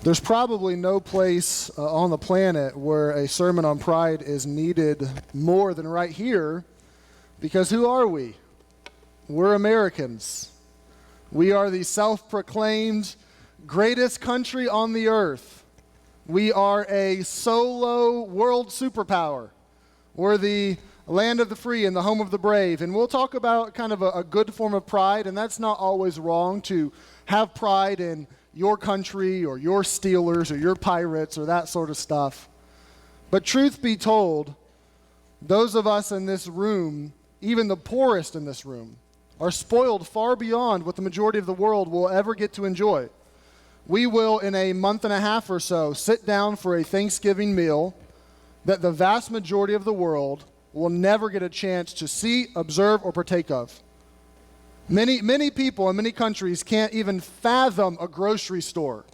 There's probably no place on the planet where a sermon on pride is needed more than right here, because who are we? We're Americans. We are the self-proclaimed greatest country on the earth. We are a solo world superpower. We're the land of the free and the home of the brave. And we'll talk about kind of a good form of pride, and that's not always wrong to have pride in your country or your Steelers or your Pirates or that sort of stuff. But truth be told, those of us in this room, even the poorest in this room, are spoiled far beyond what the majority of the world will ever get to enjoy. We will, in a month and a half or so, sit down for a Thanksgiving meal that the vast majority of the world will never get a chance to see, observe, or partake of. Many people in many countries can't even fathom a grocery store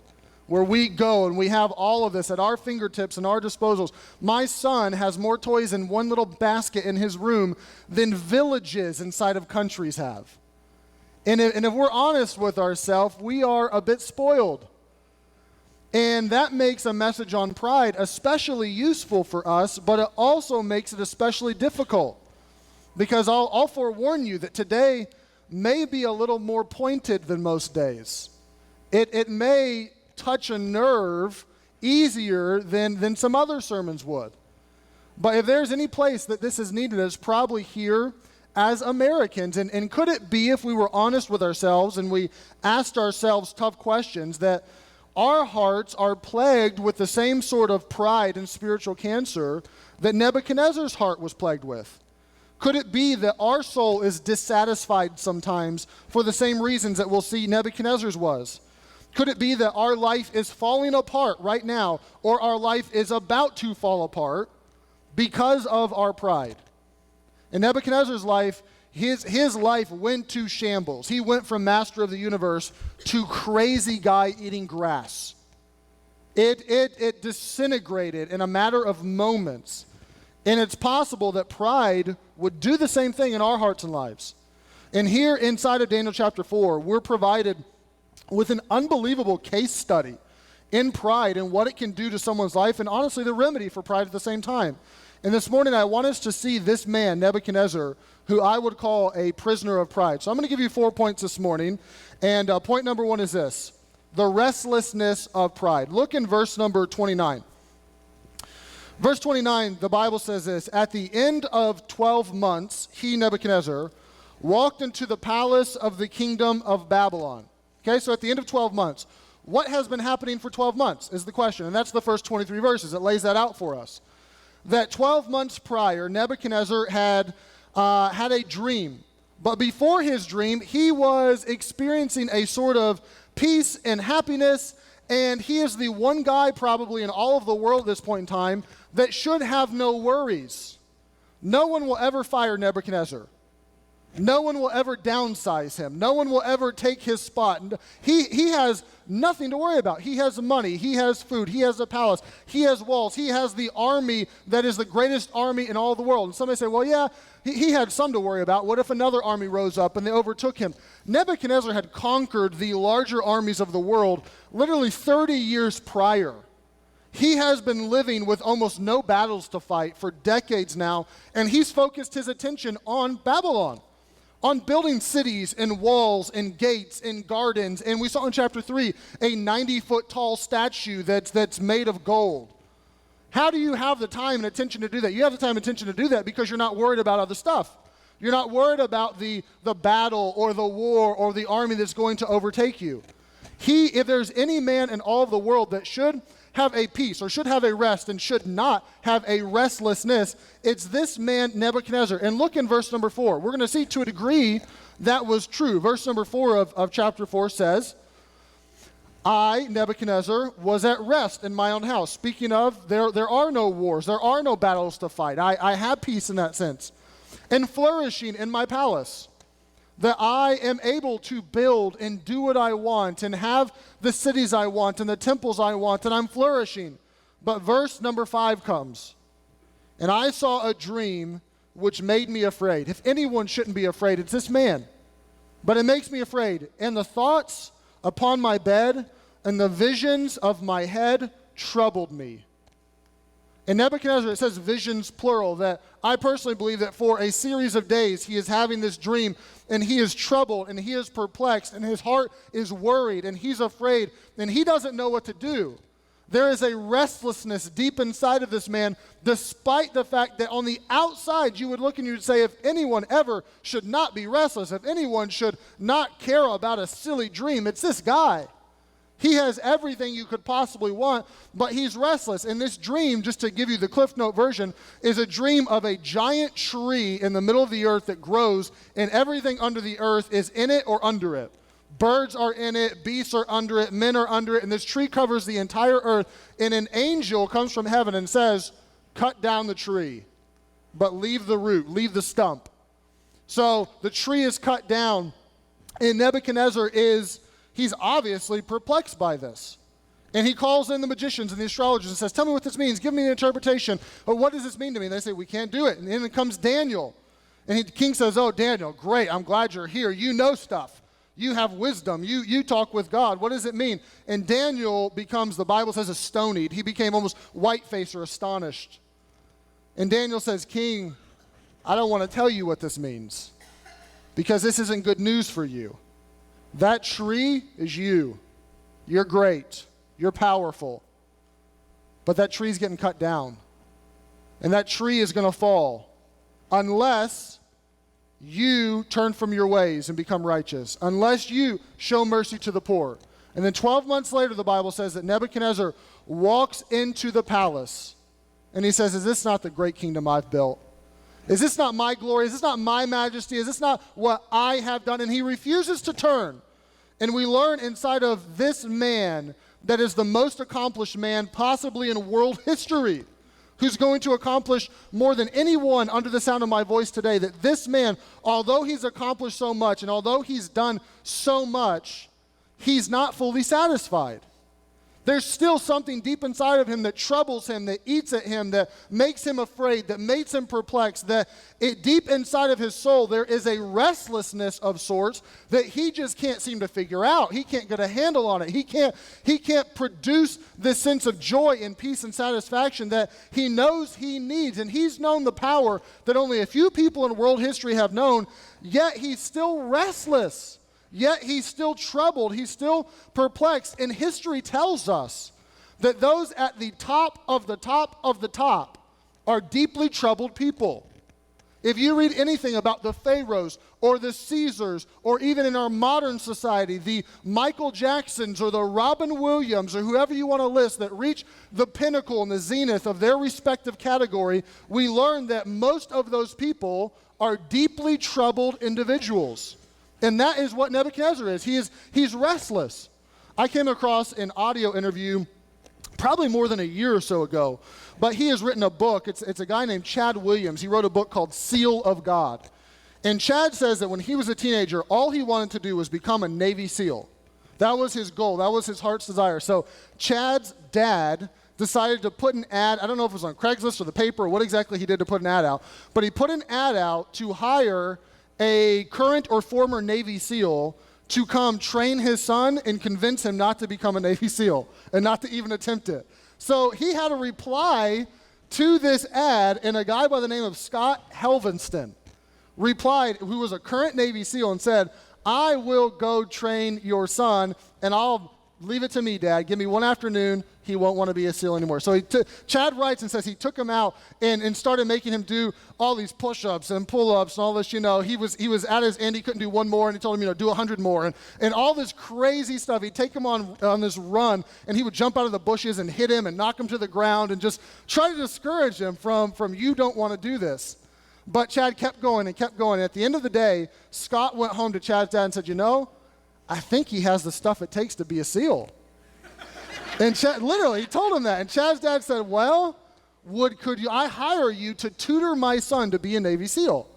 where we go and we have all of this at our fingertips and our disposals. My son has more toys in one little basket in his room than villages inside of countries have. And if we're honest with ourselves, we are a bit spoiled. And that makes a message on pride especially useful for us, but it also makes it especially difficult. Because I'll forewarn you that today may be a little more pointed than most days. It may touch a nerve easier than some other sermons would. But if there's any place that this is needed, it's probably here as Americans. And could it be, if we were honest with ourselves and we asked ourselves tough questions, that our hearts are plagued with the same sort of pride and spiritual cancer that Nebuchadnezzar's heart was plagued with? Could it be that our soul is dissatisfied sometimes for the same reasons that we'll see Nebuchadnezzar's was? Could it be that our life is falling apart right now, or our life is about to fall apart because of our pride? In Nebuchadnezzar's life, his life went to shambles. He went from master of the universe to crazy guy eating grass. It disintegrated in a matter of moments. And it's possible that pride would do the same thing in our hearts and lives. And here inside of Daniel chapter 4, we're provided with an unbelievable case study in pride and what it can do to someone's life, and honestly the remedy for pride at the same time. And this morning I want us to see this man, Nebuchadnezzar, who I would call a prisoner of pride. So I'm going to give you 4 points this morning. And point number 1 is this: the restlessness of pride. Look in verse number 29. Verse 29, the Bible says this: at the end of 12 months, he, Nebuchadnezzar, walked into the palace of the kingdom of Babylon. Okay, so at the end of 12 months. What has been happening for 12 months is the question, and that's the first 23 verses. It lays that out for us. That 12 months prior, Nebuchadnezzar had a dream. But before his dream, he was experiencing a sort of peace and happiness, and he is the one guy probably in all of the world at this point in time that should have no worries. No one will ever fire Nebuchadnezzar. No one will ever downsize him. No one will ever take his spot. He has nothing to worry about. He has money. He has food. He has a palace. He has walls. He has the army that is the greatest army in all the world. And somebody say, well, yeah, he had some to worry about. What if another army rose up and they overtook him? Nebuchadnezzar had conquered the larger armies of the world literally 30 years prior. He has been living with almost no battles to fight for decades now, and he's focused his attention on Babylon, on building cities and walls and gates and gardens. And we saw in chapter 3 a 90-foot tall statue that's made of gold. How do you have the time and attention to do that? You have the time and attention to do that because you're not worried about other stuff. You're not worried about the battle or the war or the army that's going to overtake you. If there's any man in all of the world that should have a peace or should have a rest and should not have a restlessness, it's this man Nebuchadnezzar. And look in verse number 4. We're going to see to a degree that was true. Verse number 4 of chapter 4 says, I, Nebuchadnezzar, was at rest in my own house. Speaking of, there are no wars, there are no battles to fight. I have peace in that sense. And flourishing in my palace, that I am able to build and do what I want and have the cities I want and the temples I want, and I'm flourishing. But verse number 5 comes, and I saw a dream which made me afraid. If anyone shouldn't be afraid, it's this man. But it makes me afraid. And the thoughts upon my bed and the visions of my head troubled me. In Nebuchadnezzar, it says visions plural, that I personally believe that for a series of days he is having this dream, and he is troubled, and he is perplexed, and his heart is worried, and he's afraid, and he doesn't know what to do. There is a restlessness deep inside of this man, despite the fact that on the outside you would look and you would say, if anyone ever should not be restless, if anyone should not care about a silly dream, it's this guy. He has everything you could possibly want, but he's restless. And this dream, just to give you the Cliff Note version, is a dream of a giant tree in the middle of the earth that grows, and everything under the earth is in it or under it. Birds are in it, beasts are under it, men are under it, and this tree covers the entire earth. And an angel comes from heaven and says, cut down the tree, but leave the root, leave the stump. So the tree is cut down, and Nebuchadnezzar he's obviously perplexed by this. And he calls in the magicians and the astrologers and says, tell me what this means. Give me an interpretation. Or what does this mean to me? And they say, we can't do it. And then comes Daniel. And the king says, oh, Daniel, great. I'm glad you're here. You know stuff. You have wisdom. You talk with God. What does it mean? And Daniel becomes, the Bible says, astonied. He became almost white-faced or astonished. And Daniel says, King, I don't want to tell you what this means, because this isn't good news for you. That tree is you. You're great. You're powerful. But that tree's getting cut down. And that tree is going to fall unless you turn from your ways and become righteous, unless you show mercy to the poor. And then 12 months later, the Bible says that Nebuchadnezzar walks into the palace, and he says, is this not the great kingdom I've built? Is this not my glory? Is this not my majesty? Is this not what I have done? And he refuses to turn. And we learn inside of this man that is the most accomplished man possibly in world history, who's going to accomplish more than anyone under the sound of my voice today, that this man, although he's accomplished so much and although he's done so much, he's not fully satisfied. There's still something deep inside of him that troubles him, that eats at him, that makes him afraid, that makes him perplexed, that deep inside of his soul there is a restlessness of sorts that he just can't seem to figure out. He can't get a handle on it. He can't produce this sense of joy and peace and satisfaction that he knows he needs. And he's known the power that only a few people in world history have known, yet he's still restless. Yet he's still troubled, he's still perplexed. And history tells us that those at the top of the top of the top are deeply troubled people. If you read anything about the Pharaohs or the Caesars, or even in our modern society, the Michael Jacksons or the Robin Williams or whoever you want to list that reach the pinnacle and the zenith of their respective category, we learn that most of those people are deeply troubled individuals. And that is what Nebuchadnezzar is. He's restless. I came across an audio interview probably more than a year or so ago, but he has written a book. It's a guy named Chad Williams. He wrote a book called Seal of God. And Chad says that when he was a teenager, all he wanted to do was become a Navy SEAL. That was his goal. That was his heart's desire. So Chad's dad decided to put an ad, I don't know if it was on Craigslist or the paper or what exactly he did to put an ad out, but he put an ad out to hire a current or former Navy SEAL to come train his son and convince him not to become a Navy SEAL and not to even attempt it. So he had a reply to this ad, and a guy by the name of Scott Helvenston replied, who was a current Navy SEAL, and said, I will go train your son, and I'll leave it to me, Dad. Give me one afternoon. He won't want to be a SEAL anymore. So Chad writes and says he took him out and started making him do all these push-ups and pull-ups and all this, He was at his end. He couldn't do one more, and he told him, do 100 more. And all this crazy stuff. He'd take him on this run, and he would jump out of the bushes and hit him and knock him to the ground and just try to discourage him from you don't want to do this. But Chad kept going and kept going. And at the end of the day, Scott went home to Chad's dad and said, I think he has the stuff it takes to be a SEAL. And Chad, literally, he told him that. And Chad's dad said, could I hire you to tutor my son to be a Navy SEAL?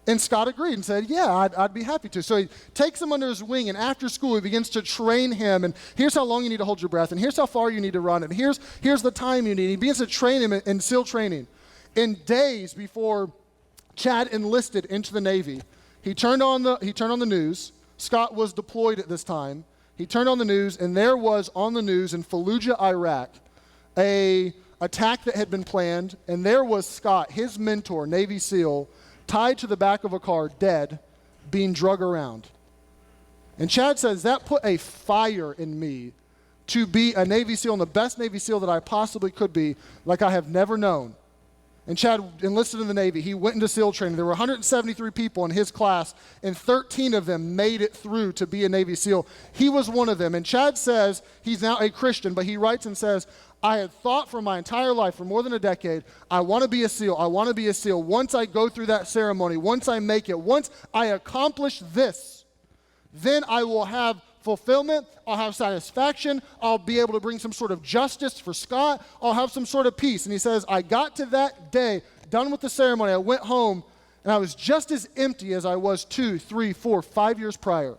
And Scott agreed and said, yeah, I'd be happy to. So he takes him under his wing, and after school, he begins to train him. And here's how long you need to hold your breath, and here's how far you need to run, and here's the time you need. He begins to train him in SEAL training. In days before Chad enlisted into the Navy, he turned on the news. Scott was deployed at this time. he turned on the news, and there was on the news in Fallujah, Iraq, a attack that had been planned, and there was Scott, his mentor, Navy SEAL, tied to the back of a car, dead, being drug around. And Chad says, that put a fire in me to be a Navy SEAL and the best Navy SEAL that I possibly could be, like I have never known. And Chad enlisted in the Navy. He went into SEAL training. There were 173 people in his class, and 13 of them made it through to be a Navy SEAL. He was one of them. And Chad says he's now a Christian, but he writes and says, I had thought for my entire life, for more than a decade, I want to be a SEAL. I want to be a SEAL. Once I go through that ceremony, once I make it, once I accomplish this, then I will have fulfillment, I'll have satisfaction, I'll be able to bring some sort of justice for Scott, I'll have some sort of peace. And he says, I got to that day, done with the ceremony, I went home, and I was just as empty as I was 2, 3, 4, 5 years prior.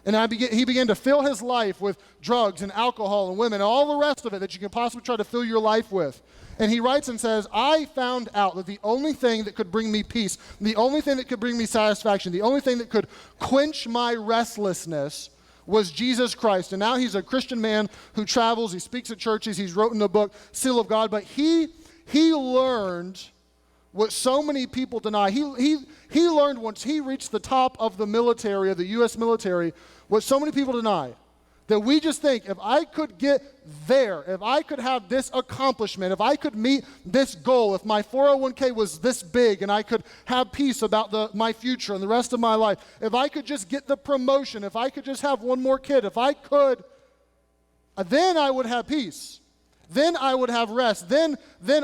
And he began to fill his life with drugs and alcohol and women and all the rest of it that you can possibly try to fill your life with. And he writes and says, I found out that the only thing that could bring me peace, the only thing that could bring me satisfaction, the only thing that could quench my restlessness was Jesus Christ. And now he's a Christian man who travels, he speaks at churches, he's written a book, Seal of God, but he learned what so many people deny. He learned once he reached the top of the military, of the U.S. military, what so many people deny. That we just think, if I could get there, if I could have this accomplishment, if I could meet this goal, if my 401k was this big and I could have peace about my future and the rest of my life, if I could just get the promotion, if I could just have one more kid, if I could, then I would have peace. Then I would have rest. Then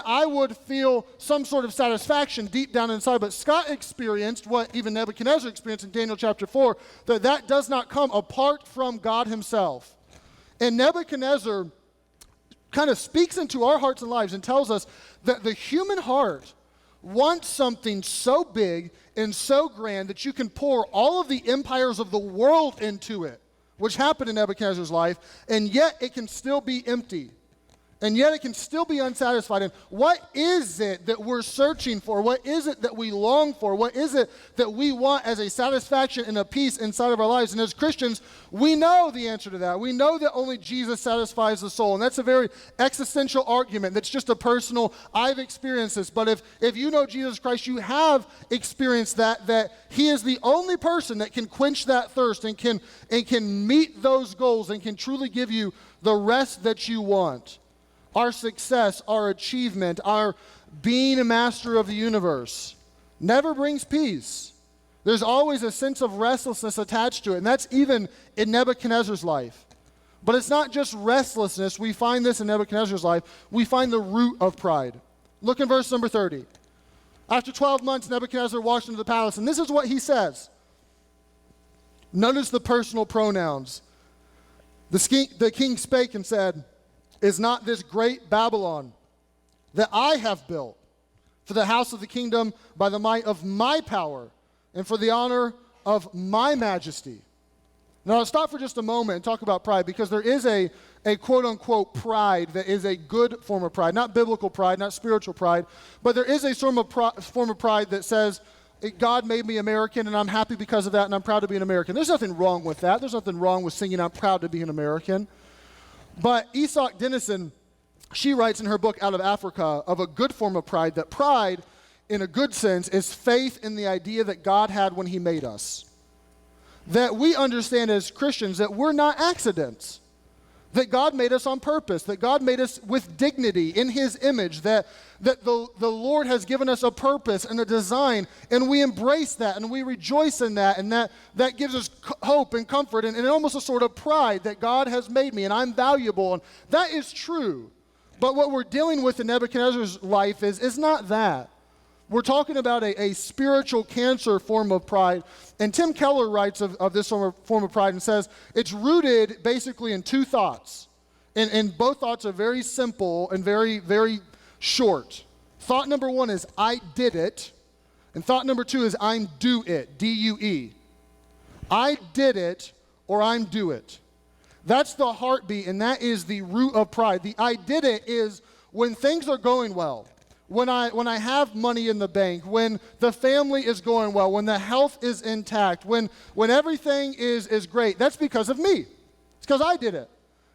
I would feel some sort of satisfaction deep down inside. But Scott experienced what even Nebuchadnezzar experienced in Daniel chapter 4, that does not come apart from God himself. And Nebuchadnezzar kind of speaks into our hearts and lives and tells us that the human heart wants something so big and so grand that you can pour all of the empires of the world into it, which happened in Nebuchadnezzar's life, and yet it can still be empty. And yet it can still be unsatisfied. And what is it that we're searching for? What is it that we long for? What is it that we want as a satisfaction and a peace inside of our lives? And as Christians, we know the answer to that. We know that only Jesus satisfies the soul. And that's a very existential argument. That's just a personal, I've experienced this. But if you know Jesus Christ, you have experienced that he is the only person that can quench that thirst and can meet those goals and can truly give you the rest that you want. Our success, our achievement, our being a master of the universe never brings peace. There's always a sense of restlessness attached to it, and that's even in Nebuchadnezzar's life. But it's not just restlessness. We find this in Nebuchadnezzar's life. We find the root of pride. Look in verse number 30. After 12 months, Nebuchadnezzar walked into the palace, and this is what he says. Notice the personal pronouns. The king spake and said, is not this great Babylon that I have built for the house of the kingdom by the might of my power and for the honor of my majesty? Now, I'll stop for just a moment and talk about pride, because there is a quote-unquote pride that is a good form of pride. Not biblical pride, not spiritual pride, but there is a form of pride that says, God made me American, and I'm happy because of that, and I'm proud to be an American. There's nothing wrong with that. There's nothing wrong with singing, I'm proud to be an American. But Isak Dinesen, she writes in her book Out of Africa of a good form of pride, that pride, in a good sense, is faith in the idea that God had when he made us. That we understand as Christians that we're not accidents. That God made us on purpose, that God made us with dignity in his image, that the Lord has given us a purpose and a design, and we embrace that and we rejoice in that, and that gives us hope and comfort and almost a sort of pride that God has made me and I'm valuable, and that is true. But what we're dealing with in Nebuchadnezzar's life is not that. We're talking about a spiritual cancer form of pride. And Tim Keller writes of this form of pride and says it's rooted basically in two thoughts. And both thoughts are very simple and very, very short. Thought number one is, I did it. And thought number two is, I'm do it, D-U-E. I did it or I'm do it. That's the heartbeat, and that is the root of pride. The I did it is when things are going well. When I have money in the bank, when the family is going well, when the health is intact, when everything is great, that's because of me. It's because I did it.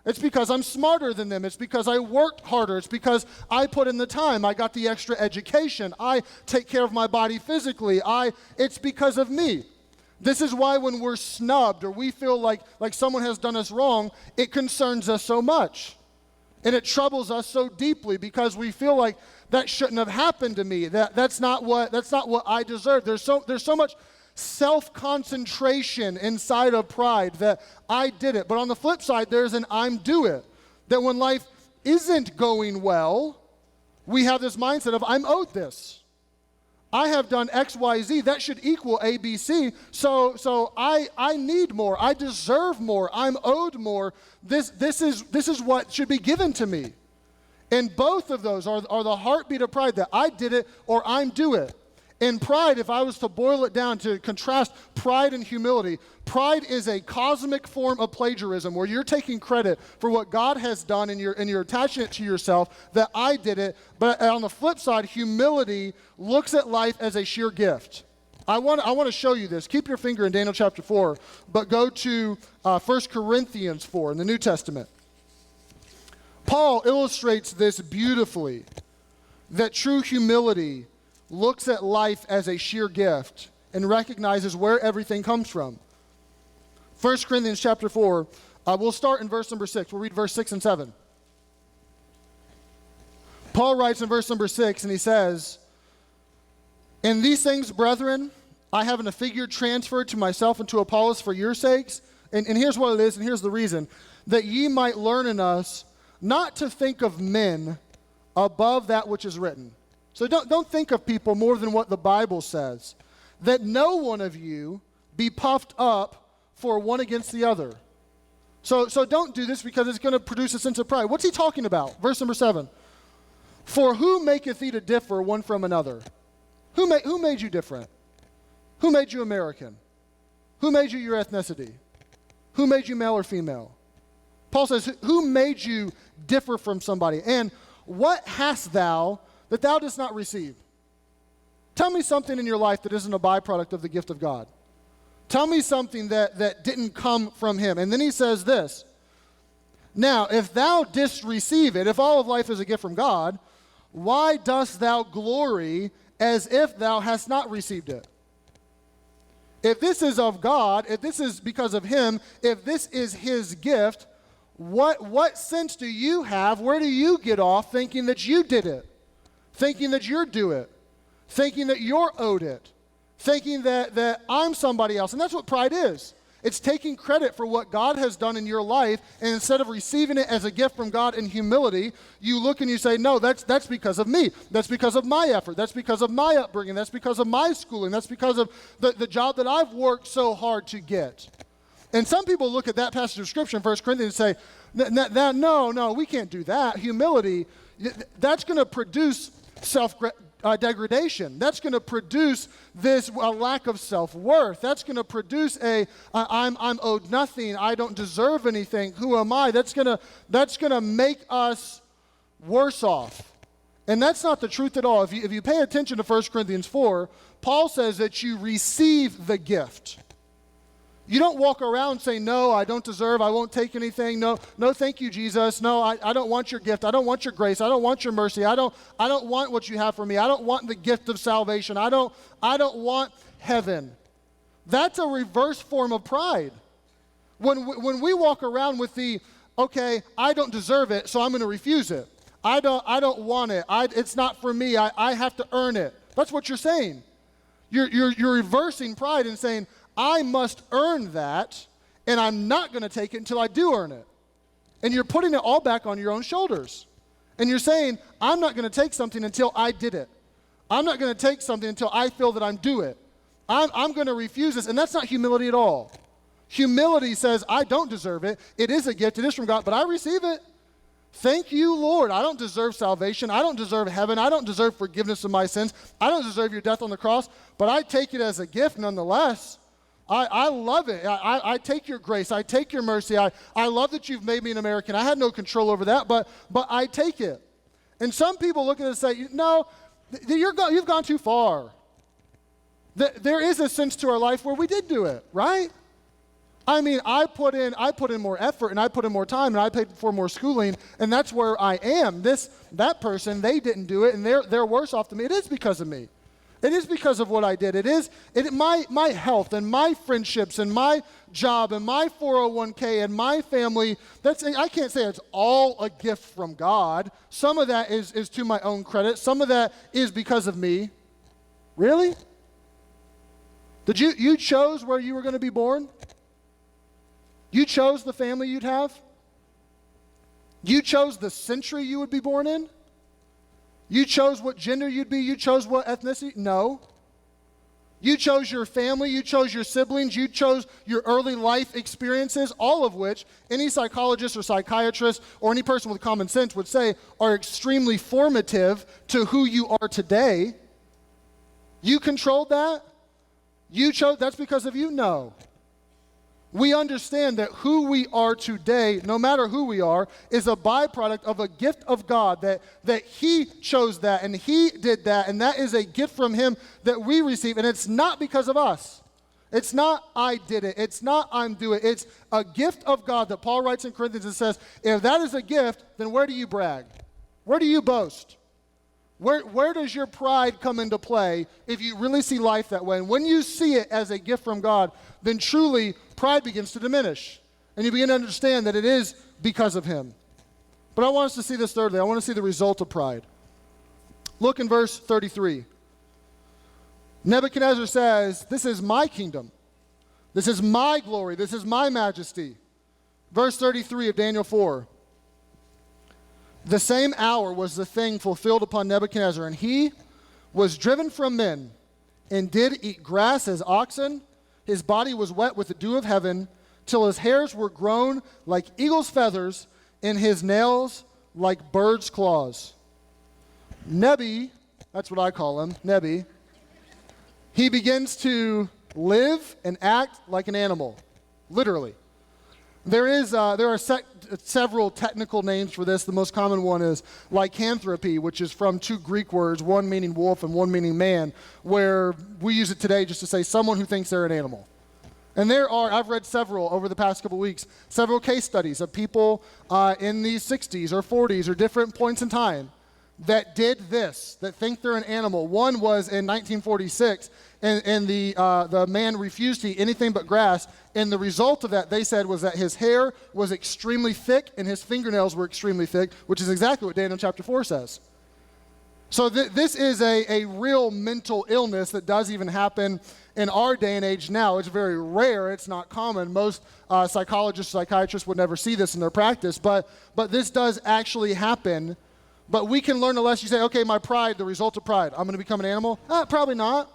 It's because I'm smarter than them. It's because I worked harder. It's because I put in the time. I got the extra education. I take care of my body physically. It's because of me. This is why when we're snubbed or we feel like someone has done us wrong, it concerns us so much. And it troubles us so deeply because we feel like that shouldn't have happened to me. That's not what I deserve. There's so much self-concentration inside of pride that I did it. But on the flip side, there's an I'm do it. That when life isn't going well, we have this mindset of I'm owed this. I have done X, Y, Z. That should equal A, B, C. So I need more. I deserve more. I'm owed more. This is what should be given to me. And both of those are the heartbeat of pride, that I did it or I'm do it. In pride, if I was to boil it down to contrast pride and humility, pride is a cosmic form of plagiarism where you're taking credit for what God has done and you're attaching it to yourself, that I did it. But on the flip side, humility looks at life as a sheer gift. I want to show you this. Keep your finger in Daniel chapter 4, but go to 1 Corinthians 4 in the New Testament. Paul illustrates this beautifully, that true humility looks at life as a sheer gift and recognizes where everything comes from. 1 Corinthians chapter 4, we'll start in verse number 6. We'll read verse 6 and 7. Paul writes in verse number 6, and he says, "In these things, brethren, I have in a figure transferred to myself and to Apollos for your sakes." And here's what it is, and here's the reason. "That ye might learn in us not to think of men above that which is written." So don't think of people more than what the Bible says. "That no one of you be puffed up for one against the other." So don't do this because it's going to produce a sense of pride. What's he talking about? Verse number 7. "For who maketh thee to differ one from another?" Who made you different? Who made you American? Who made you your ethnicity? Who made you male or female? Paul says, who made you differ from somebody? "And what hast thou that thou dost not receive?" Tell me something in your life that isn't a byproduct of the gift of God. Tell me something that didn't come from him. And then he says this, "Now, if thou didst receive it," if all of life is a gift from God, "why dost thou glory as if thou hast not received it?" If this is of God, if this is because of him, if this is his gift, what sense do you have? Where do you get off thinking that you did it? Thinking that you're due it, thinking that you're owed it, thinking that I'm somebody else. And that's what pride is. It's taking credit for what God has done in your life, and instead of receiving it as a gift from God in humility, you look and you say, no, that's because of me. That's because of my effort. That's because of my upbringing. That's because of my schooling. That's because of the job that I've worked so hard to get. And some people look at that passage of Scripture in 1 Corinthians and say, no, we can't do that. Humility, that's going to produce self-degradation. That's going to produce a lack of self-worth. That's going to produce I'm owed nothing. I don't deserve anything. Who am I? That's going to make us worse off. And that's not the truth at all. If you pay attention to 1 Corinthians 4, Paul says that you receive the gift. You don't walk around saying, no, I don't deserve, I won't take anything. No, thank you, Jesus. No, I don't want your gift. I don't want your grace. I don't want your mercy. I don't want what you have for me. I don't want the gift of salvation. I don't want heaven. That's a reverse form of pride. When we walk around with okay, I don't deserve it, so I'm going to refuse it. I don't want it. It's not for me. I have to earn it. That's what you're saying. You're reversing pride and saying, I must earn that, and I'm not going to take it until I do earn it. And you're putting it all back on your own shoulders. And you're saying, I'm not going to take something until I did it. I'm not going to take something until I feel that I'm due it. I'm going to refuse this. And that's not humility at all. Humility says, I don't deserve it. It is a gift. It is from God, but I receive it. Thank you, Lord. I don't deserve salvation. I don't deserve heaven. I don't deserve forgiveness of my sins. I don't deserve your death on the cross, but I take it as a gift nonetheless. I love it. I take your grace. I take your mercy. I love that you've made me an American. I had no control over that, but I take it. And some people look at it and say, no, you've gone too far. There is a sense to our life where we did do it, right? I mean, I put in more effort, and I put in more time, and I paid for more schooling, and that's where I am. That person, they didn't do it, and they're worse off than me. It is because of me. It is because of what I did. My health and my friendships and my job and my 401k and my family, I can't say it's all a gift from God. Some of that is to my own credit. Some of that is because of me. Really? Did you chose where you were going to be born? You chose the family you'd have? You chose the century you would be born in? You chose what gender you'd be? You chose what ethnicity? No. You chose your family, you chose your siblings, you chose your early life experiences, all of which any psychologist or psychiatrist or any person with common sense would say are extremely formative to who you are today. You controlled that? You chose, that's because of you? No. We understand that who we are today, no matter who we are, is a byproduct of a gift of God, that He chose that and He did that, and that is a gift from Him that we receive, and it's not because of us. It's not I did it. It's not I'm doing it. It's a gift of God that Paul writes in Corinthians and says, if that is a gift, then where do you brag? Where do you boast? Where does your pride come into play if you really see life that way? And when you see it as a gift from God, then truly pride begins to diminish. And you begin to understand that it is because of Him. But I want us to see this thirdly. I want to see the result of pride. Look in verse 33. Nebuchadnezzar says, this is my kingdom. This is my glory. This is my majesty. Verse 33 of Daniel 4. The same hour was the thing fulfilled upon Nebuchadnezzar, and he was driven from men and did eat grass as oxen. His body was wet with the dew of heaven, till his hairs were grown like eagle's feathers, and his nails like bird's claws. Nebi, that's what I call him, Nebi, he begins to live and act like an animal, literally. There are several technical names for this. The most common one is lycanthropy, which is from two Greek words, one meaning wolf and one meaning man, where we use it today just to say someone who thinks they're an animal. And I've read several over the past couple weeks, several case studies of people in the 60s or 40s or different points in time that did this, that think they're an animal. One was in 1946, and the man refused to eat anything but grass, and the result of that, they said, was that his hair was extremely thick and his fingernails were extremely thick, which is exactly what Daniel chapter 4 says. So this is a real mental illness that does even happen in our day and age now. It's very rare. It's not common. Most psychologists, psychiatrists would never see this in their practice, but this does actually happen. But we can learn a lesson. You say, okay, my pride, the result of pride, I'm going to become an animal? Probably not.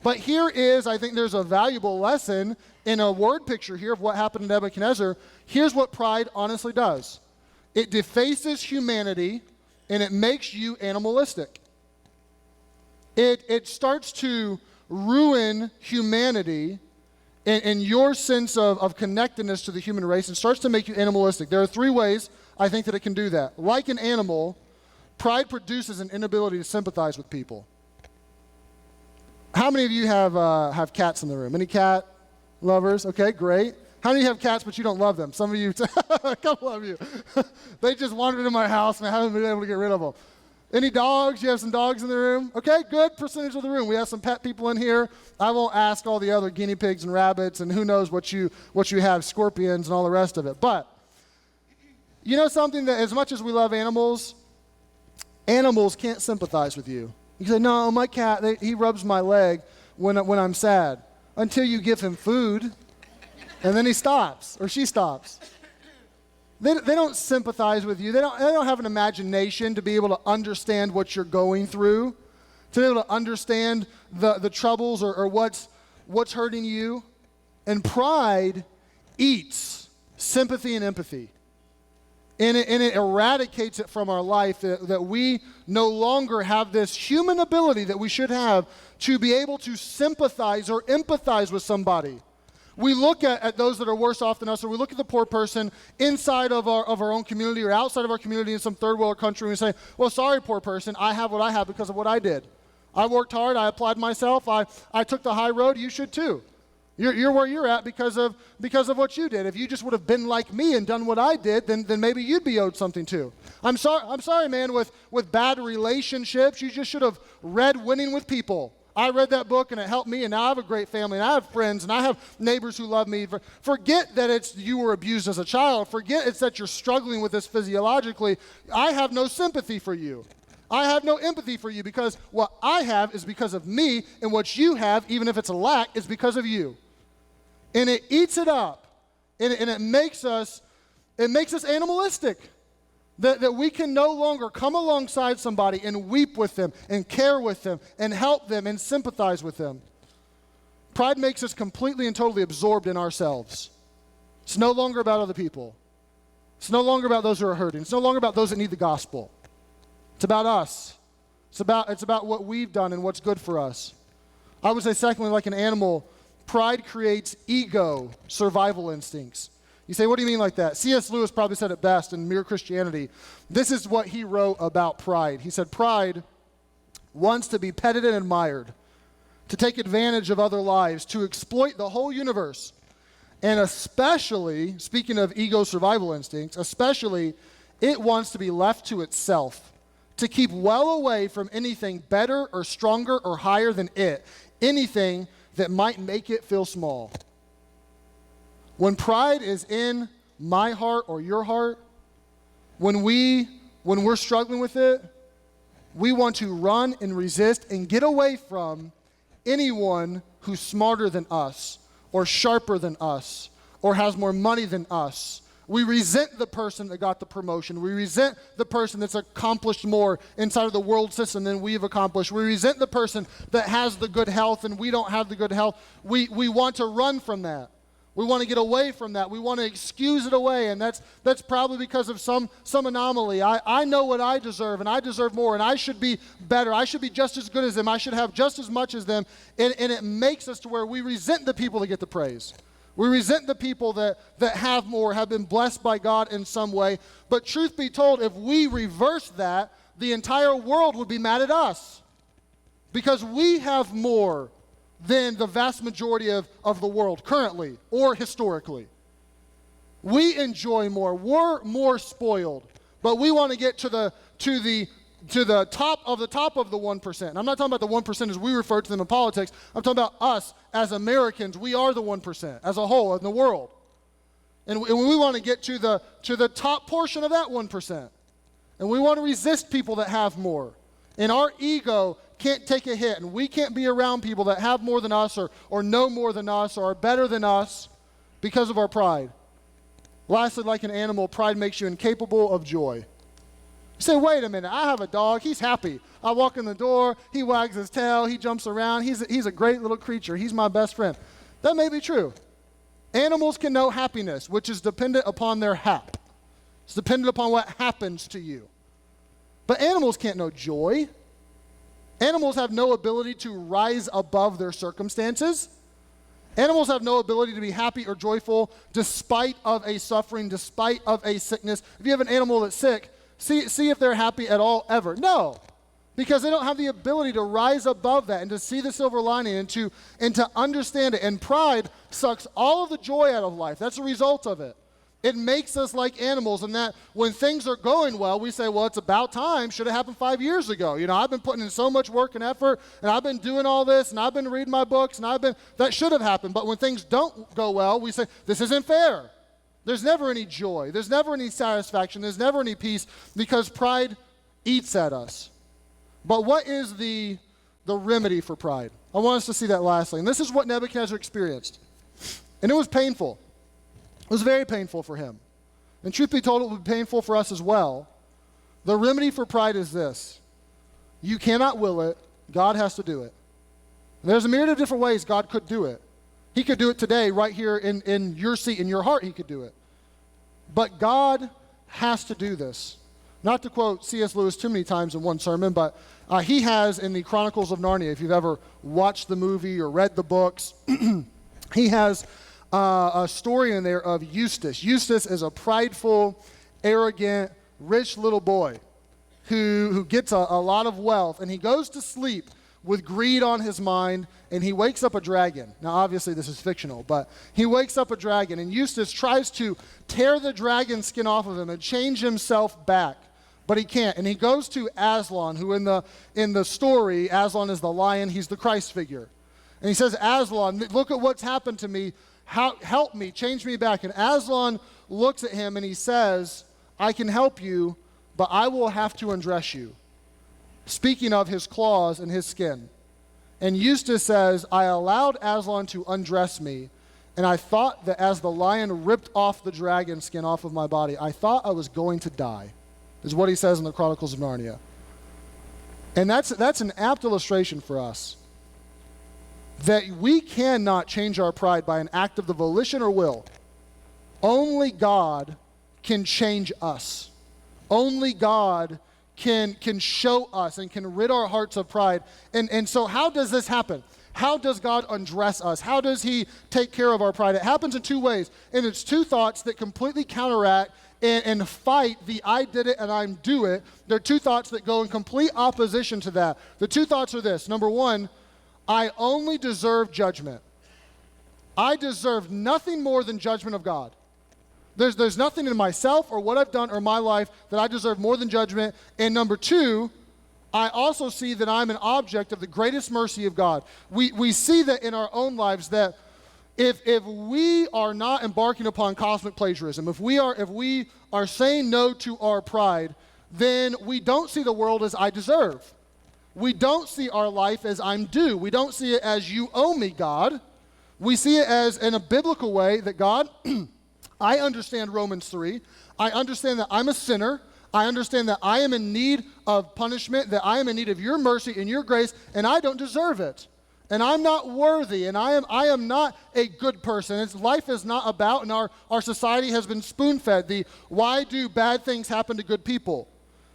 But here is, I think there's a valuable lesson in a word picture here of what happened to Nebuchadnezzar. Here's what pride honestly does. It defaces humanity, and it makes you animalistic. It starts to ruin humanity and your sense of connectedness to the human race, and starts to make you animalistic. There are three ways I think that it can do that. Like an animal, pride produces an inability to sympathize with people. How many of you have cats in the room? Any cat lovers? Okay, great. How many of you have cats but you don't love them? Some of you, a couple of you. They just wandered in my house and I haven't been able to get rid of them. Any dogs? You have some dogs in the room? Okay, good percentage of the room. We have some pet people in here. I won't ask all the other guinea pigs and rabbits and who knows what you have, scorpions and all the rest of it. But you know something, that as much as we love animals can't sympathize with you. You say, no, my cat, he rubs my leg when I'm sad. Until you give him food, and then he stops, or she stops. They don't sympathize with you. They don't have an imagination to be able to understand what you're going through, to be able to understand the troubles or what's hurting you. And pride eats sympathy and empathy. And it eradicates it from our life, that we no longer have this human ability that we should have to be able to sympathize or empathize with somebody. We look at those that are worse off than us, or we look at the poor person inside of our own community or outside of our community in some third world country, and we say, well, sorry, poor person, I have what I have because of what I did. I worked hard, I applied myself, I took the high road, you should too. You're where you're at because of what you did. If you just would have been like me and done what I did, then maybe you'd be owed something too. I'm sorry, man, with bad relationships. You just should have read Winning with People. I read that book and it helped me, and now I have a great family, and I have friends, and I have neighbors who love me. Forget that it's you were abused as a child. Forget it's that you're struggling with this physiologically. I have no sympathy for you. I have no empathy for you, because what I have is because of me, and what you have, even if it's a lack, is because of you. And it eats it up, and it makes us animalistic. That we can no longer come alongside somebody and weep with them and care with them and help them and sympathize with them. Pride makes us completely and totally absorbed in ourselves. It's no longer about other people. It's no longer about those who are hurting. It's no longer about those that need the gospel. It's about us. It's about what we've done and what's good for us. I would say, secondly, like an animal, pride creates ego, survival instincts. You say, what do you mean like that? C.S. Lewis probably said it best in Mere Christianity. This is what he wrote about pride. He said, pride wants to be petted and admired, to take advantage of other lives, to exploit the whole universe. And especially, speaking of ego survival instincts, especially it wants to be left to itself, to keep well away from anything better or stronger or higher than it, anything that might make it feel small. When pride is in my heart or your heart, when we're struggling with it, we want to run and resist and get away from anyone who's smarter than us or sharper than us or has more money than us. We resent the person that got the promotion. We resent the person that's accomplished more inside of the world system than we've accomplished. We resent the person that has the good health and we don't have the good health. We want to run from that. We want to get away from that. We want to excuse it away, and that's probably because of some anomaly. I know what I deserve, and I deserve more, and I should be better. I should be just as good as them. I should have just as much as them, and it makes us to where we resent the people that get the praise. We resent the people that have more, have been blessed by God in some way. But truth be told, if we reverse that, the entire world would be mad at us because we have more than the vast majority of the world currently or historically. We enjoy more. We're more spoiled. But we want to get to the top of the 1%. And I'm not talking about the 1% as we refer to them in politics. I'm talking about us as Americans. We are the 1% as a whole in the world. And we want to get to the top portion of that 1%. And we want to resist people that have more. And our ego can't take a hit, and we can't be around people that have more than us or know more than us or are better than us because of our pride. Lastly, like an animal, pride makes you incapable of joy. You say, wait a minute, I have a dog, he's happy. I walk in the door, he wags his tail, he jumps around, he's a great little creature, he's my best friend. That may be true. Animals can know happiness, which is dependent upon their hap. It's dependent upon what happens to you. But animals can't know joy. Animals have no ability to rise above their circumstances. Animals have no ability to be happy or joyful despite of a suffering, despite of a sickness. If you have an animal that's sick, see if they're happy at all ever. No, because they don't have the ability to rise above that and to see the silver lining and to understand it. And pride sucks all of the joy out of life. That's a result of it. It makes us like animals, in that when things are going well, we say, well, it's about time. Should have happened 5 years ago. You know, I've been putting in so much work and effort, and I've been doing all this, and I've been reading my books, and that should have happened. But when things don't go well, we say, this isn't fair. There's never any joy. There's never any satisfaction. There's never any peace, because pride eats at us. But what is the remedy for pride? I want us to see that lastly. And this is what Nebuchadnezzar experienced. And it was painful. It was very painful for him. And truth be told, it would be painful for us as well. The remedy for pride is this. You cannot will it. God has to do it. And there's a myriad of different ways God could do it. He could do it today, right here in your seat, in your heart, he could do it. But God has to do this. Not to quote C.S. Lewis too many times in one sermon, but he has in the Chronicles of Narnia, if you've ever watched the movie or read the books, he has a story in there of Eustace. Eustace is a prideful, arrogant, rich little boy who gets a lot of wealth, and he goes to sleep with greed on his mind, and he wakes up a dragon. Now, obviously, this is fictional, but he wakes up a dragon, and Eustace tries to tear the dragon skin off of him and change himself back, but he can't. And he goes to Aslan, who in the story, Aslan is the lion, he's the Christ figure. And he says, Aslan, look at what's happened to me. Help me, change me back. And Aslan looks at him and he says, I can help you, but I will have to undress you. Speaking of his claws and his skin. And Eustace says, I allowed Aslan to undress me, and I thought that as the lion ripped off the dragon skin off of my body, I thought I was going to die, is what he says in the Chronicles of Narnia. And that's an apt illustration for us, that we cannot change our pride by an act of the volition or will. Only God can change us. Only God can show us and can rid our hearts of pride. And so how does this happen? How does God undress us? How does he take care of our pride? It happens in two ways. And it's two thoughts that completely counteract and fight the I did it and I'm do it. There are two thoughts that go in complete opposition to that. The two thoughts are this. Number one, I only deserve judgment. I deserve nothing more than judgment of God. There's nothing in myself or what I've done or my life that I deserve more than judgment. And number two, I also see that I'm an object of the greatest mercy of God. We see that in our own lives, that if we are not embarking upon cosmic plagiarism, if we are saying no to our pride, then we don't see the world as I deserve. We don't see our life as I'm due. We don't see it as you owe me, God. We see it as, in a biblical way, that God, I understand Romans 3. I understand that I'm a sinner. I understand that I am in need of punishment, that I am in need of your mercy and your grace, and I don't deserve it. And I'm not worthy, and I am not a good person. Life is not about, and our society has been spoon-fed, the why do bad things happen to good people?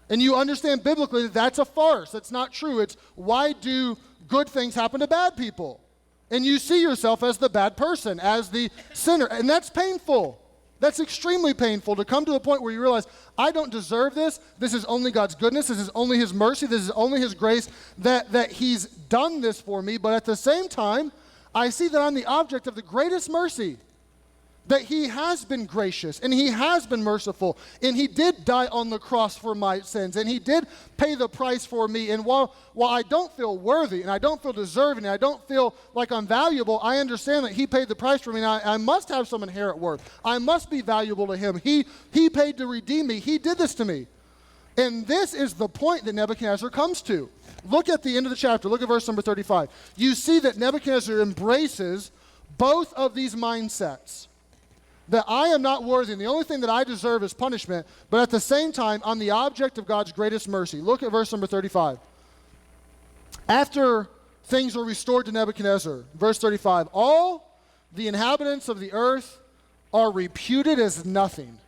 And you understand biblically that that's a farce. That's not true. It's why do good things happen to bad people? And you see yourself as the bad person, as the sinner. And that's painful. That's extremely painful to come to a point where you realize, I don't deserve this. This is only God's goodness. This is only his mercy. This is only his grace that he's done this for me. But at the same time, I see that I'm the object of the greatest mercy. That he has been gracious, and he has been merciful, and he did die on the cross for my sins, and he did pay the price for me. And while I don't feel worthy, and I don't feel deserving, and I don't feel like I'm valuable, I understand that he paid the price for me, and I must have some inherent worth. I must be valuable to him. He paid to redeem me. He did this to me. And this is the point that Nebuchadnezzar comes to. Look at the end of the chapter. Look at verse number 35. You see that Nebuchadnezzar embraces both of these mindsets. That I am not worthy, and the only thing that I deserve is punishment, but at the same time, I'm the object of God's greatest mercy. Look at verse number 35. After things were restored to Nebuchadnezzar, verse 35, all the inhabitants of the earth are reputed as nothing.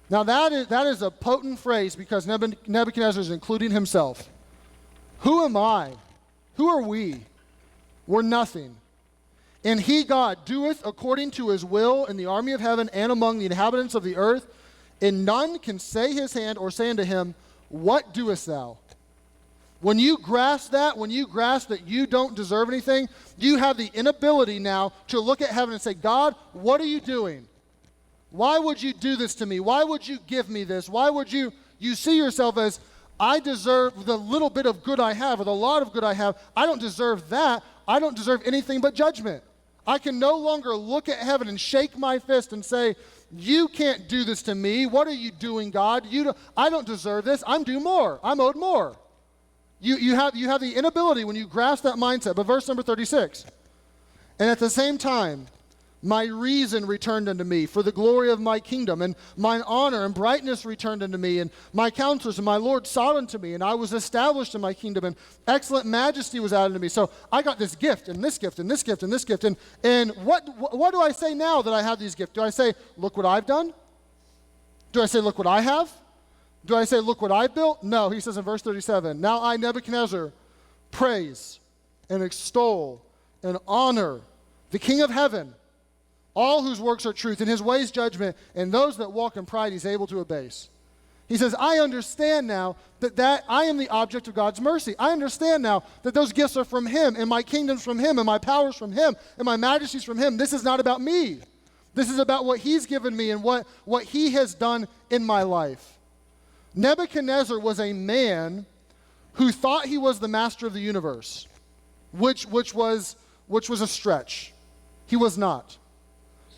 Now that is a potent phrase because Nebuchadnezzar is including himself. Who am I? Who are we? We're nothing. And he, God, doeth according to his will in the army of heaven and among the inhabitants of the earth, and none can say his hand or say unto him, what doest thou? When you grasp that, when you grasp that you don't deserve anything, you have the inability now to look at heaven and say, God, what are you doing? Why would you do this to me? Why would you give me this? Why would you see yourself as, I deserve the little bit of good I have or the lot of good I have. I don't deserve that. I don't deserve anything but judgment. I can no longer look at heaven and shake my fist and say, you can't do this to me. What are you doing, God? I don't deserve this. I'm due more. I'm owed more. You have the inability when you grasp that mindset. But verse number 36, and at the same time, my reason returned unto me for the glory of my kingdom, and mine honor and brightness returned unto me, and my counselors and my Lord sought unto me, and I was established in my kingdom, and excellent majesty was added to me. So I got this gift, and this gift, and this gift, and this gift. And what do I say now that I have these gifts? Do I say, look what I've done? Do I say, look what I have? Do I say, look what I built? No, he says in verse 37, now I, Nebuchadnezzar, praise and extol and honor the King of heaven, all whose works are truth, and his ways judgment, and those that walk in pride he's able to abase. He says, I understand now that I am the object of God's mercy. I understand now that those gifts are from him, and my kingdom's from him, and my power's from him, and my majesty's from him. This is not about me. This is about what he's given me and what he has done in my life. Nebuchadnezzar was a man who thought he was the master of the universe, which was a stretch. He was not.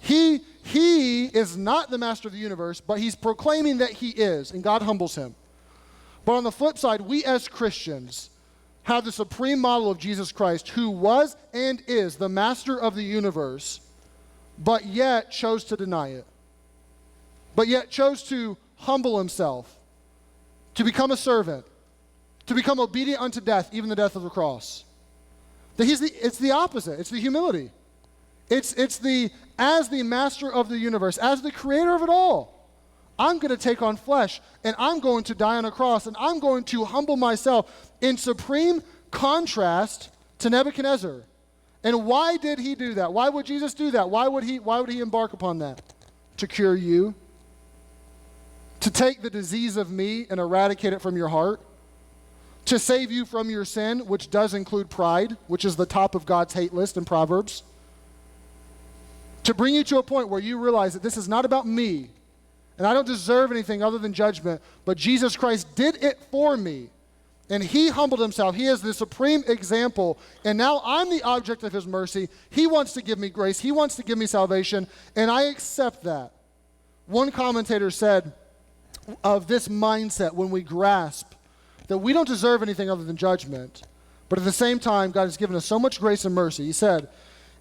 He is not the master of the universe, but he's proclaiming that he is, and God humbles him. But on the flip side, we as Christians have the supreme model of Jesus Christ, who was and is the master of the universe, but yet chose to deny it. But yet chose to humble himself, to become a servant, to become obedient unto death, even the death of the cross. It's the opposite. It's the humility. It's as the master of the universe, as the creator of it all, I'm going to take on flesh, and I'm going to die on a cross, and I'm going to humble myself in supreme contrast to Nebuchadnezzar. And why did he do that? Why would Jesus do that? Why would he embark upon that? To cure you, to take the disease of me and eradicate it from your heart, to save you from your sin, which does include pride, which is the top of God's hate list in Proverbs, to bring you to a point where you realize that this is not about me, and I don't deserve anything other than judgment, but Jesus Christ did it for me, and he humbled himself. He is the supreme example, and now I'm the object of his mercy. He wants to give me grace. He wants to give me salvation, and I accept that. One commentator said of this mindset, when we grasp that we don't deserve anything other than judgment, but at the same time, God has given us so much grace and mercy. He said,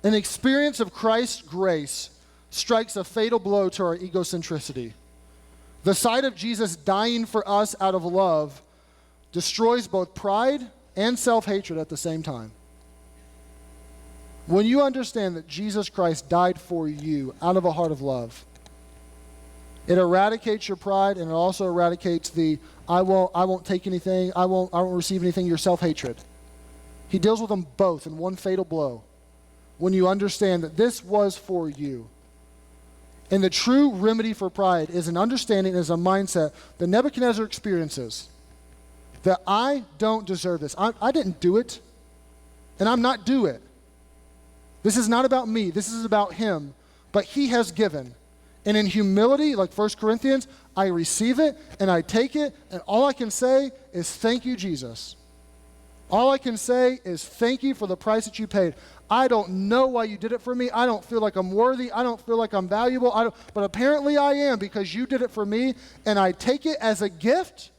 an experience of Christ's grace strikes a fatal blow to our egocentricity. The sight of Jesus dying for us out of love destroys both pride and self-hatred at the same time. When you understand that Jesus Christ died for you out of a heart of love, it eradicates your pride, and it also eradicates the I won't take anything, I won't receive anything, your self-hatred. He deals with them both in one fatal blow when you understand that this was for you. And the true remedy for pride is an understanding, is a mindset that Nebuchadnezzar experiences, that I don't deserve this. I didn't do it, and I'm not due it. This is not about me. This is about him, but he has given. And in humility, like 1 Corinthians, I receive it and I take it, and all I can say is thank you, Jesus. All I can say is thank you for the price that you paid. I don't know why you did it for me. I don't feel like I'm worthy. I don't feel like I'm valuable. But apparently I am, because you did it for me, and I take it as a gift,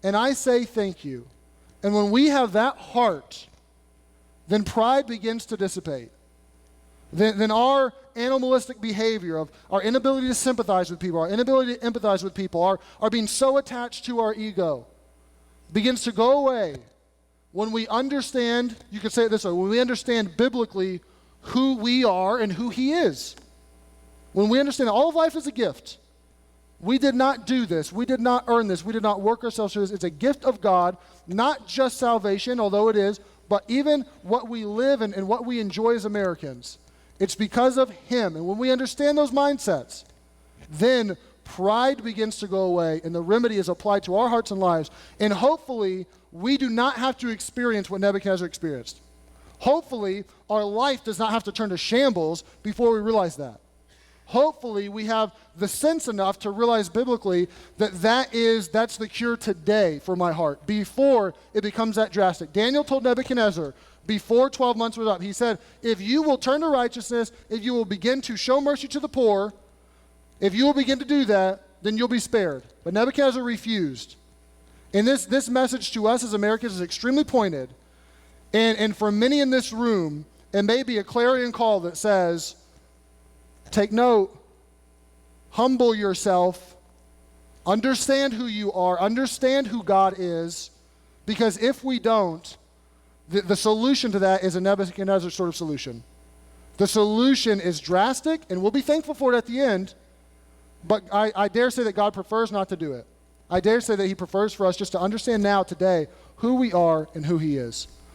and I say thank you. And when we have that heart, then pride begins to dissipate. Then our animalistic behavior of our inability to sympathize with people, our inability to empathize with people, our being so attached to our ego begins to go away when we understand, you could say it this way, when we understand biblically who we are and who he is. When we understand that all of life is a gift. We did not do this. We did not earn this. We did not work ourselves through this. It's a gift of God, not just salvation, although it is, but even what we live and what we enjoy as Americans. It's because of him. And when we understand those mindsets, then pride begins to go away, and the remedy is applied to our hearts and lives. And hopefully, we do not have to experience what Nebuchadnezzar experienced. Hopefully, our life does not have to turn to shambles before we realize that. Hopefully, we have the sense enough to realize biblically that that's the cure today for my heart, before it becomes that drastic. Daniel told Nebuchadnezzar, before 12 months was up, he said, if you will turn to righteousness, if you will begin to show mercy to the poor, if you will begin to do that, then you'll be spared. But Nebuchadnezzar refused. And this message to us as Americans is extremely pointed. And for many in this room, it may be a clarion call that says, take note, humble yourself, understand who you are, understand who God is, because if we don't, the solution to that is a Nebuchadnezzar sort of solution. The solution is drastic, and we'll be thankful for it at the end, but I dare say that God prefers not to do it. I dare say that he prefers for us just to understand now, today, who we are and who he is.